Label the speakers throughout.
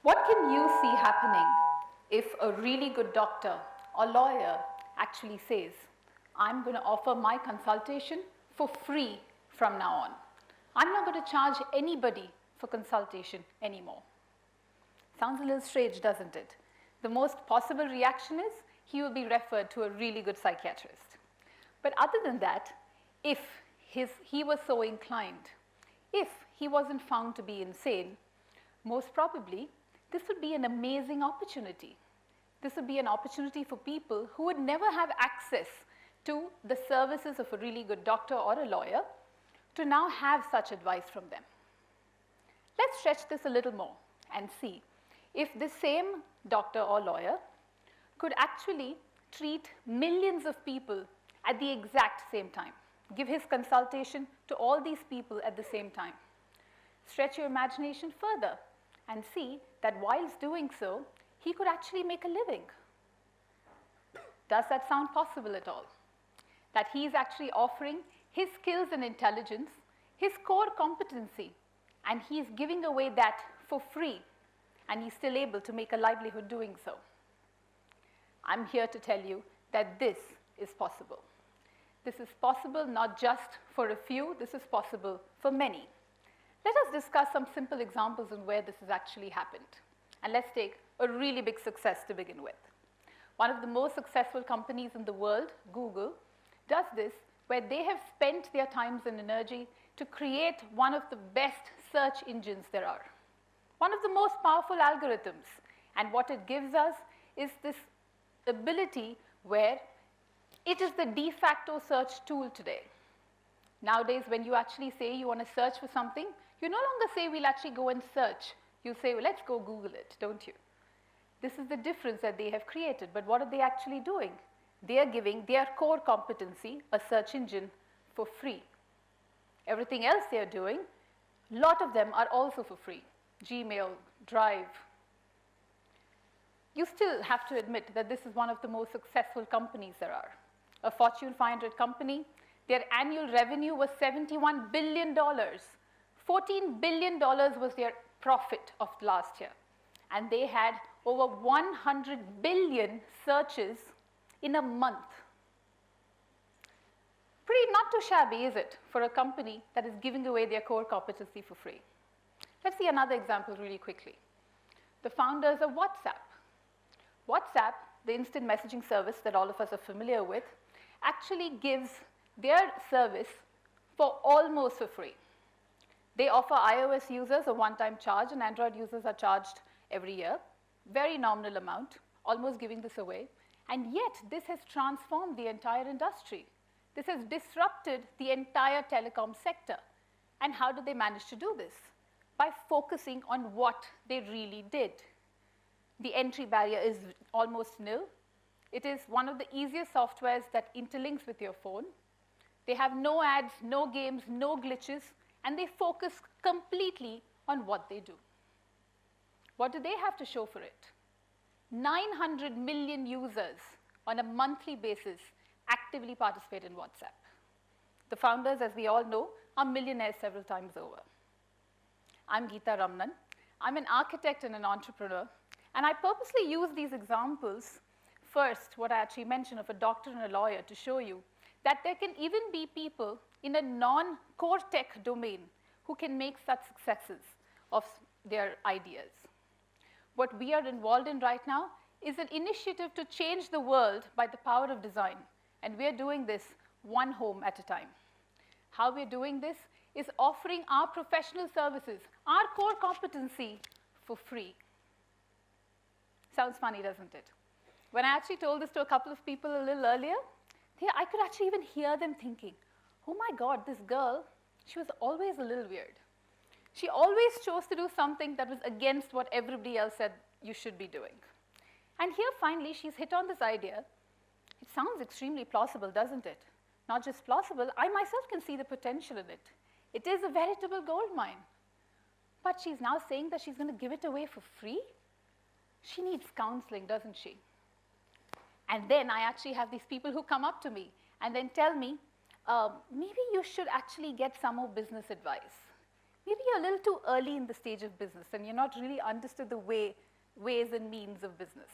Speaker 1: What can you see happening if a really good doctor or lawyer actually says, I'm going to offer my consultation for free from now on. I'm not going to charge anybody for consultation anymore. Sounds a little strange, doesn't it? The most possible reaction is he will be referred to a really good psychiatrist. But other than that, if he was so inclined, if he wasn't found to be insane, most probably this would be an amazing opportunity. This would be an opportunity for people who would never have access to the services of a really good doctor or a lawyer to now have such advice from them. Let's stretch this a little more and see if this same doctor or lawyer could actually treat millions of people at the exact same time, give his consultation to all these people at the same time. Stretch your imagination further and see that whilst doing so, he could actually make a living. Does that sound possible at all? That he's actually offering his skills and intelligence, his core competency, and he's giving away that for free, and he's still able to make a livelihood doing so. I'm here to tell you that this is possible. This is possible not just for a few, this is possible for many. Let us discuss some simple examples on where this has actually happened. And let's take a really big success to begin with. One of the most successful companies in the world, Google, does this where they have spent their times and energy to create one of the best search engines there are. One of the most powerful algorithms. And what it gives us is this ability where it is the de facto search tool today. Nowadays, when you actually say you want to search for something, you no longer say we'll actually go and search. You say, well, let's go Google it, don't you? This is the difference that they have created. But what are they actually doing? They are giving their core competency, a search engine, for free. Everything else they are doing, a lot of them are also for free. Gmail, Drive. You still have to admit that this is one of the most successful companies there are. A Fortune 500 company, their annual revenue was $71 billion. $14 billion was their profit of last year. And they had over 100 billion searches in a month. Pretty not too shabby, is it, for a company that is giving away their core competency for free? Let's see another example really quickly. The founders of WhatsApp. WhatsApp, the instant messaging service that all of us are familiar with, actually gives their service for almost for free. They offer iOS users a one-time charge, and Android users are charged every year. Very nominal amount, almost giving this away. And yet, this has transformed the entire industry. This has disrupted the entire telecom sector. And how did they manage to do this? By focusing on what they really did. The entry barrier is almost nil. It is one of the easiest softwares that interlinks with your phone. They have no ads, no games, no glitches, and they focus completely on what they do. What do they have to show for it? 900 million users on a monthly basis actively participate in WhatsApp. The founders, as we all know, are millionaires several times over. I'm Gita Ramanan. I'm an architect and an entrepreneur, and I purposely use these examples, first, what I actually mentioned of a doctor and a lawyer, to show you that there can even be people in a non-core tech domain who can make such successes of their ideas. What we are involved in right now is an initiative to change the world by the power of design, and we are doing this one home at a time. How we're doing this is offering our professional services, our core competency, for free. Sounds funny, doesn't it? When I actually told this to a couple of people a little earlier, I could actually even hear them thinking, oh my God, this girl, she was always a little weird. She always chose to do something that was against what everybody else said you should be doing. And here, finally, she's hit on this idea. It sounds extremely plausible, doesn't it? Not just plausible, I myself can see the potential in it. It is a veritable gold mine. But she's now saying that she's going to give it away for free? She needs counseling, doesn't she? And then I actually have these people who come up to me and then tell me, maybe you should actually get some more business advice. Maybe you're a little too early in the stage of business and you're not really understood the ways and means of business.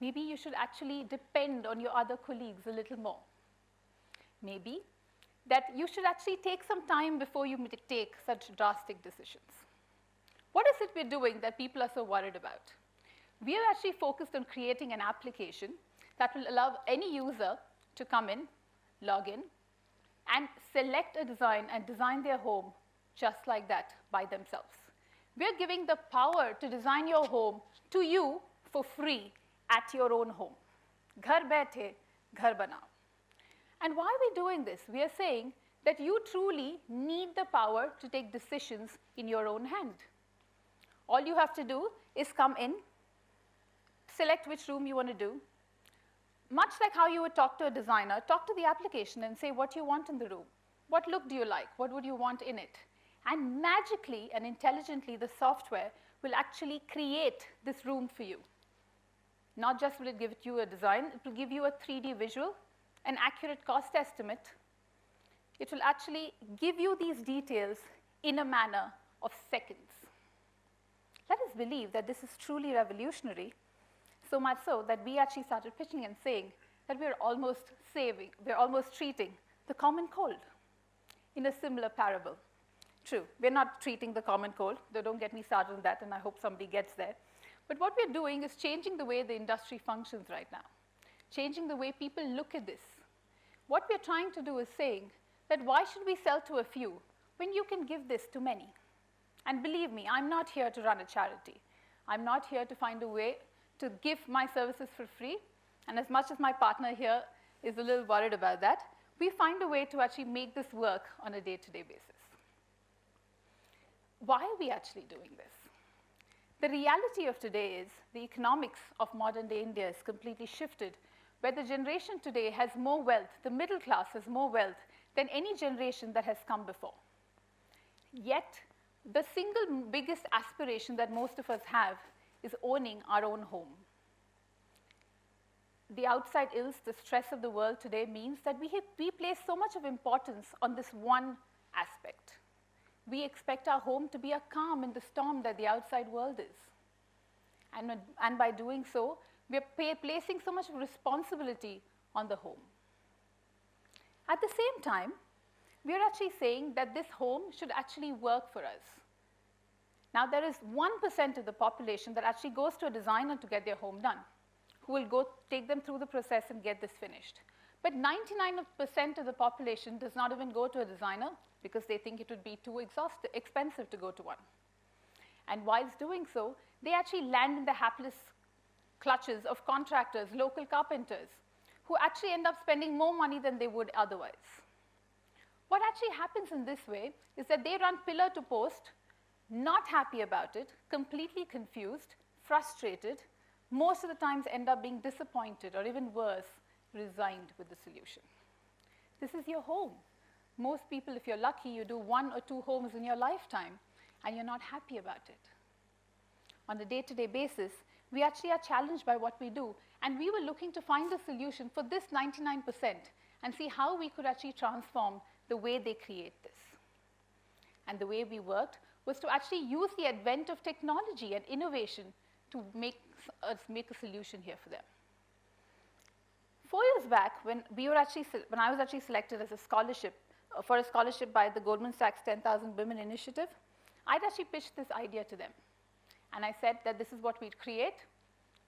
Speaker 1: Maybe you should actually depend on your other colleagues a little more. Maybe that you should actually take some time before you take such drastic decisions. What is it we're doing that people are so worried about? We are actually focused on creating an application that will allow any user to come in, log in, and select a design and design their home just like that by themselves. We're giving the power to design your home to you for free at your own home. Ghar baithe, ghar banao. And why are we doing this? We are saying that you truly need the power to take decisions in your own hand. All you have to do is come in, select which room you want to do. Much like how you would talk to a designer, talk to the application and say what you want in the room. What look do you like? What would you want in it? And magically and intelligently, the software will actually create this room for you. Not just will it give you a design, it will give you a 3D visual, an accurate cost estimate. It will actually give you these details in a manner of seconds. Let us believe that this is truly revolutionary, so much so that we actually started pitching and saying that we're almost treating the common cold in a similar parable. True, we're not treating the common cold, though don't get me started on that, and I hope somebody gets there. But what we're doing is changing the way the industry functions right now, changing the way people look at this. What we're trying to do is saying that why should we sell to a few when you can give this to many? And believe me, I'm not here to run a charity. I'm not here to find a way to give my services for free. And as much as my partner here is a little worried about that, we find a way to actually make this work on a day-to-day basis. Why are we actually doing this? The reality of today is the economics of modern-day India is completely shifted, where the generation today has more wealth, the middle class has more wealth than any generation that has come before. Yet, the single biggest aspiration that most of us have is owning our own home. The outside ills, the stress of the world today means that we place so much of importance on this one aspect. We expect our home to be a calm in the storm that the outside world is. And by doing so, we're placing so much responsibility on the home. At the same time, we're actually saying that this home should actually work for us. Now, there is 1% of the population that actually goes to a designer to get their home done, who will go take them through the process and get this finished. But 99% of the population does not even go to a designer because they think it would be too expensive to go to one. And whilst doing so, they actually land in the hapless clutches of contractors, local carpenters, who actually end up spending more money than they would otherwise. What actually happens in this way is that they run pillar to post, not happy about it, completely confused, frustrated, most of the times end up being disappointed or even worse, resigned with the solution. This is your home. Most people, if you're lucky, you do 1 or 2 homes in your lifetime and you're not happy about it. On a day-to-day basis, we actually are challenged by what we do, and we were looking to find a solution for this 99% and see how we could actually transform the way they create this. And the way we worked was to actually use the advent of technology and innovation to make a solution here for them. 4 years back, when I was actually selected as a scholarship, for a scholarship by the Goldman Sachs 10,000 Women Initiative, I'd actually pitched this idea to them. And I said that this is what we'd create,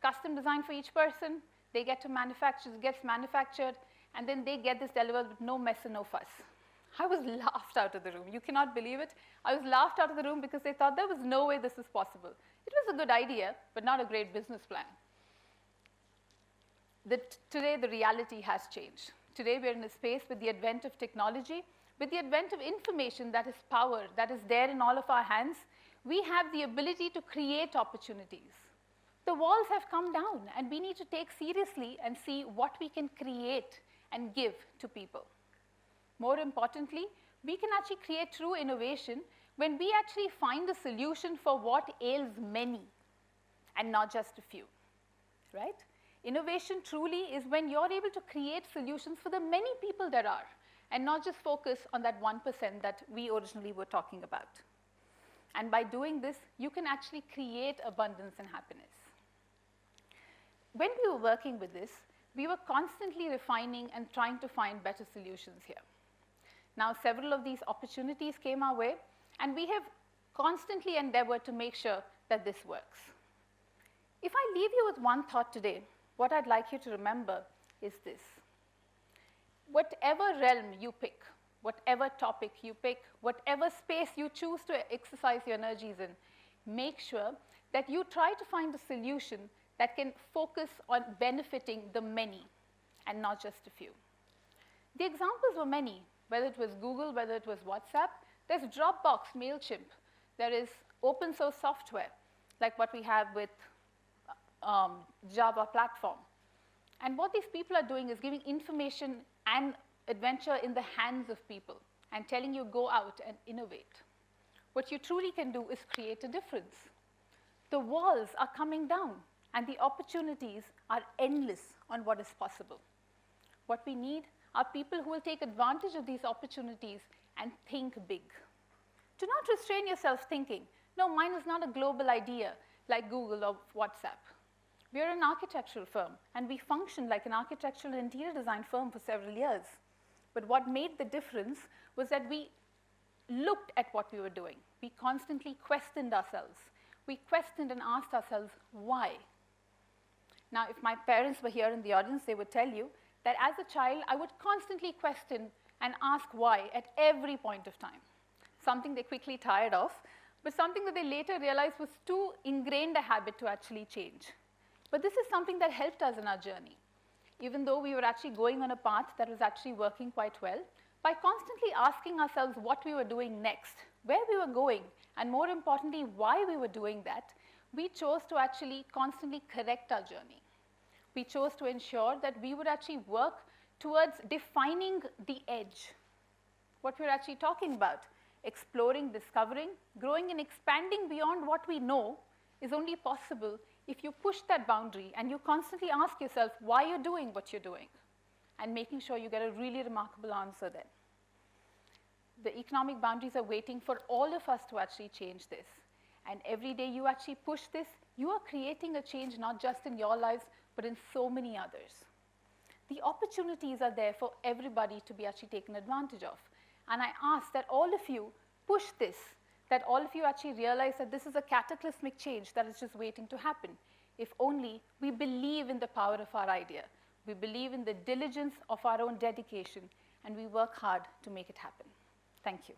Speaker 1: custom design for each person, they get to manufacture, it gets manufactured, and then they get this delivered with no mess and no fuss. I was laughed out of the room. You cannot believe it. I was laughed out of the room because they thought there was no way this was possible. It was a good idea, but not a great business plan. Today, the reality has changed. Today, we're in a space with the advent of technology, with the advent of information that is power, that is there in all of our hands. We have the ability to create opportunities. The walls have come down, and we need to take seriously and see what we can create and give to people. More importantly, we can actually create true innovation when we actually find a solution for what ails many and not just a few, right? Innovation truly is when you're able to create solutions for the many people there are and not just focus on that 1% that we originally were talking about. And by doing this, you can actually create abundance and happiness. When we were working with this, we were constantly refining and trying to find better solutions here. Now, several of these opportunities came our way, and we have constantly endeavored to make sure that this works. If I leave you with one thought today, what I'd like you to remember is this. Whatever realm you pick, whatever topic you pick, whatever space you choose to exercise your energies in, make sure that you try to find a solution that can focus on benefiting the many and not just a few. The examples were many, whether it was Google, whether it was WhatsApp. There's Dropbox, MailChimp. There is open source software, like what we have with Java platform. And what these people are doing is giving information and adventure in the hands of people and telling you go out and innovate. What you truly can do is create a difference. The walls are coming down and the opportunities are endless on what is possible. What we need are people who will take advantage of these opportunities and think big. Do not restrain yourself thinking, no, mine is not a global idea like Google or WhatsApp. We are an architectural firm, and we functioned like an architectural and interior design firm for several years. But what made the difference was that we looked at what we were doing. We constantly questioned ourselves. We questioned and asked ourselves, why? Now, if my parents were here in the audience, they would tell you that as a child, I would constantly question and ask why at every point of time. Something they quickly tired of, but something that they later realized was too ingrained a habit to actually change. But this is something that helped us in our journey. Even though we were actually going on a path that was actually working quite well, by constantly asking ourselves what we were doing next, where we were going, and more importantly, why we were doing that, we chose to actually constantly correct our journey. We chose to ensure that we would actually work towards defining the edge. What we're actually talking about, exploring, discovering, growing and expanding beyond what we know is only possible if you push that boundary and you constantly ask yourself why you're doing what you're doing and making sure you get a really remarkable answer then. The economic boundaries are waiting for all of us to actually change this. And every day you actually push this, you are creating a change not just in your lives, but in so many others. The opportunities are there for everybody to be actually taken advantage of. And I ask that all of you push this, that all of you actually realize that this is a cataclysmic change that is just waiting to happen. If only we believe in the power of our idea, we believe in the diligence of our own dedication, and we work hard to make it happen. Thank you.